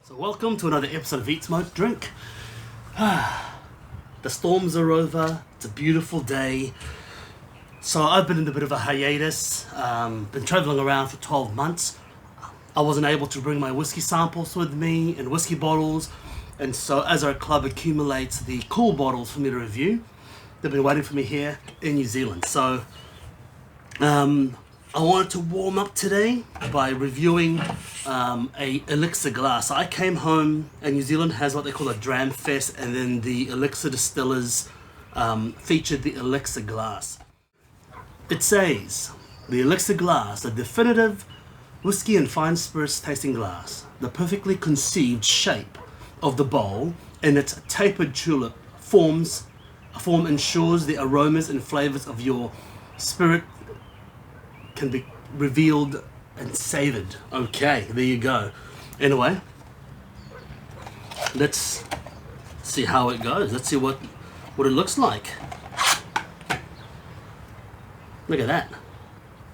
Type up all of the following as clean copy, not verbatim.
So welcome to another episode of Eat, Smoke, Drink. The storms are over, it's a beautiful day. So I've been in a bit of a hiatus, been travelling around for 12 months. I wasn't able to bring my whiskey samples with me and whiskey bottles, and so as our club accumulates the cool bottles for me to review, they've been waiting for me here in New Zealand. So I wanted to warm up today by reviewing a Elixir Glass. I came home and New Zealand has what they call a Dram Fest, and then the Elixir Distillers featured the Elixir Glass. It says, the Elixir Glass, a definitive whiskey and fine spirits tasting glass. The perfectly conceived shape of the bowl and its tapered tulip form ensures the aromas and flavors of your spirit can be revealed and savored. Okay, there you go. Anyway, let's see how it goes. Let's see what it looks like. Look at that.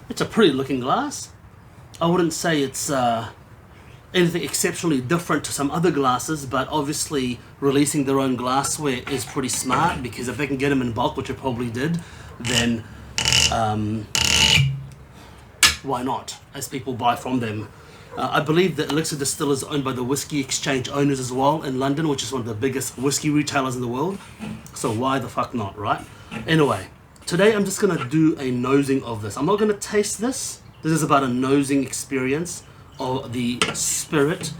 It's a pretty looking glass. I wouldn't say it's anything exceptionally different to some other glasses, but obviously releasing their own glassware is pretty smart, because if they can get them in bulk, which it probably did, then why not, as people buy from them. I believe that Elixir Distillers is owned by the Whisky Exchange owners as well in London, which is one of the biggest whiskey retailers in the world. So why the fuck not, right? Anyway, today I'm just going to do a nosing of this. I'm not going to taste this. This is about a nosing experience of the spirit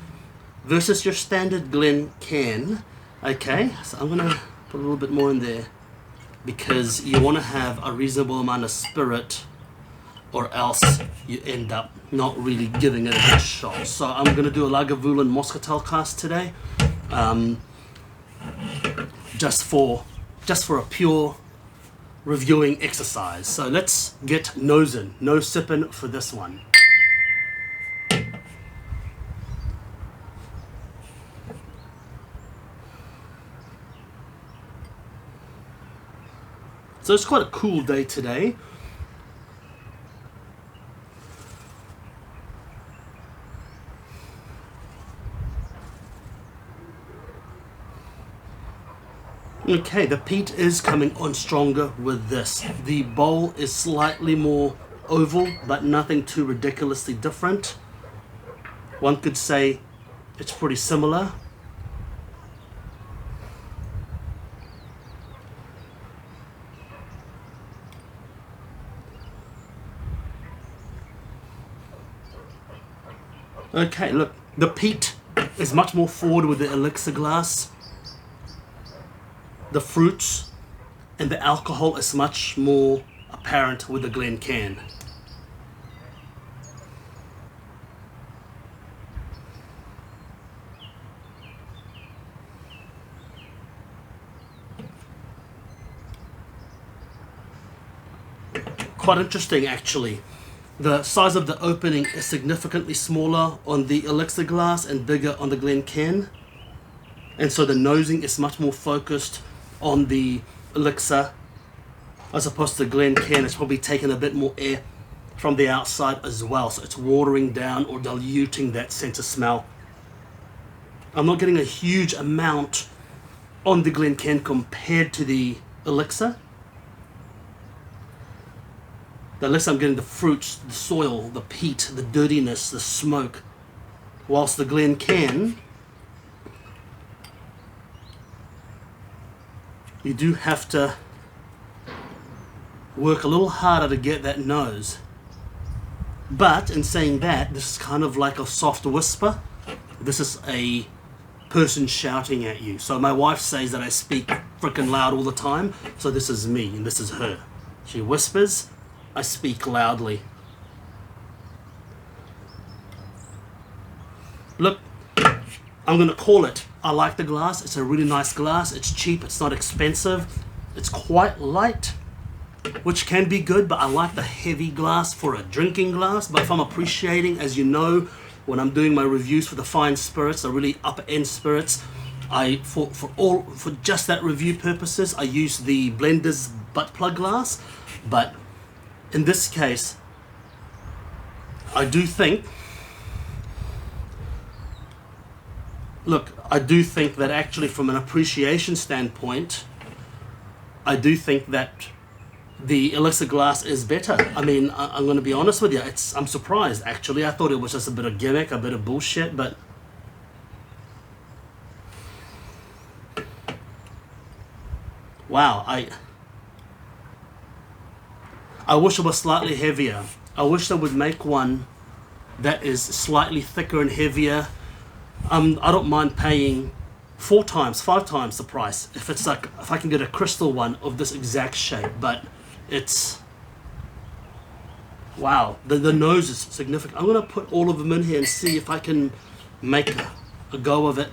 versus your standard Glen can. Okay, so I'm going to put a little bit more in there, because you want to have a reasonable amount of spirit, or else you end up not really giving it a good shot. So I'm going to do a Lagavulin Moscatel cast today, just for a pure reviewing exercise. So let's get nosing, no sipping for this one. So it's quite a cool day today. Okay, the peat is coming on stronger with this. The bowl is slightly more oval, but nothing too ridiculously different. One could say it's pretty similar. Okay, look, the peat is much more forward with the Elixir Glass. The fruits and the alcohol is much more apparent with the Glen can. Quite interesting, actually. The size of the opening is significantly smaller on the Elixir Glass and bigger on the Glen can, and so the nosing is much more focused on the Elixir, as opposed to the Glen can. It's probably taken a bit more air from the outside as well, so it's watering down or diluting that sense of smell. I'm not getting a huge amount on the Glen can compared to the Elixir. The Elixir, I'm getting the fruits, the soil, the peat, the dirtiness, the smoke, whilst the Glen can, you do have to work a little harder to get that nose. But in saying that, this is kind of like a soft whisper. This is a person shouting at you. So my wife says that I speak freaking loud all the time. So this is me and this is her. She whispers, I speak loudly. Look, I'm going to call it. I like the glass. It's a really nice glass. It's cheap. It's not expensive. It's quite light, which can be good, but I like the heavy glass for a drinking glass. But if I'm appreciating, as you know, when I'm doing my reviews for the fine spirits, the really upper end spirits, for just that review purposes, I use the blender's butt plug glass. But in this case, I do think Look, I do think that actually from an appreciation standpoint, I do think that the Elixir Glass is better. I mean, I'm going to be honest with you. I'm surprised, actually. I thought it was just a bit of gimmick, a bit of bullshit, but... Wow, I wish it was slightly heavier. I wish they would make one that is slightly thicker and heavier. I don't mind paying 4 times, 5 times the price if it's like, if I can get a crystal one of this exact shape, but it's, wow, the nose is significant. I'm gonna put all of them in here and see if I can make a go of it.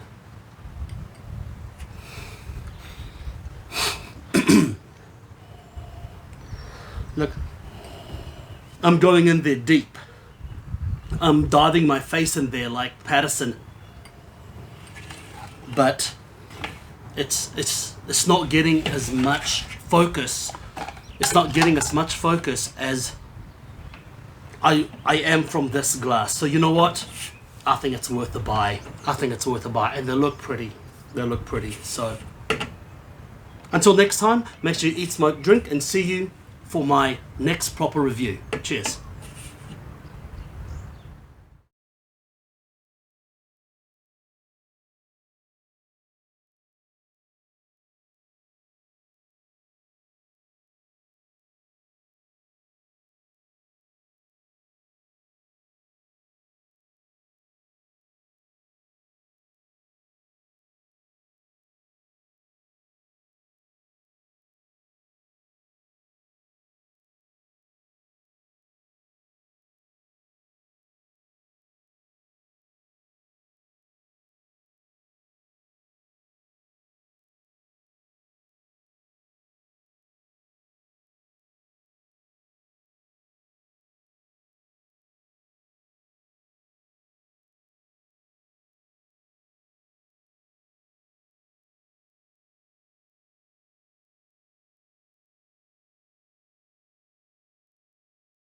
Look, I'm going in there deep. I'm diving my face in there like Patterson. But it's not getting as much focus. It's not getting as much focus as I am from this glass. So you know what? I think it's worth a buy. I think it's worth a buy, and they look pretty. They look pretty. So until next time, make sure you eat, smoke, drink, and see you for my next proper review. Cheers.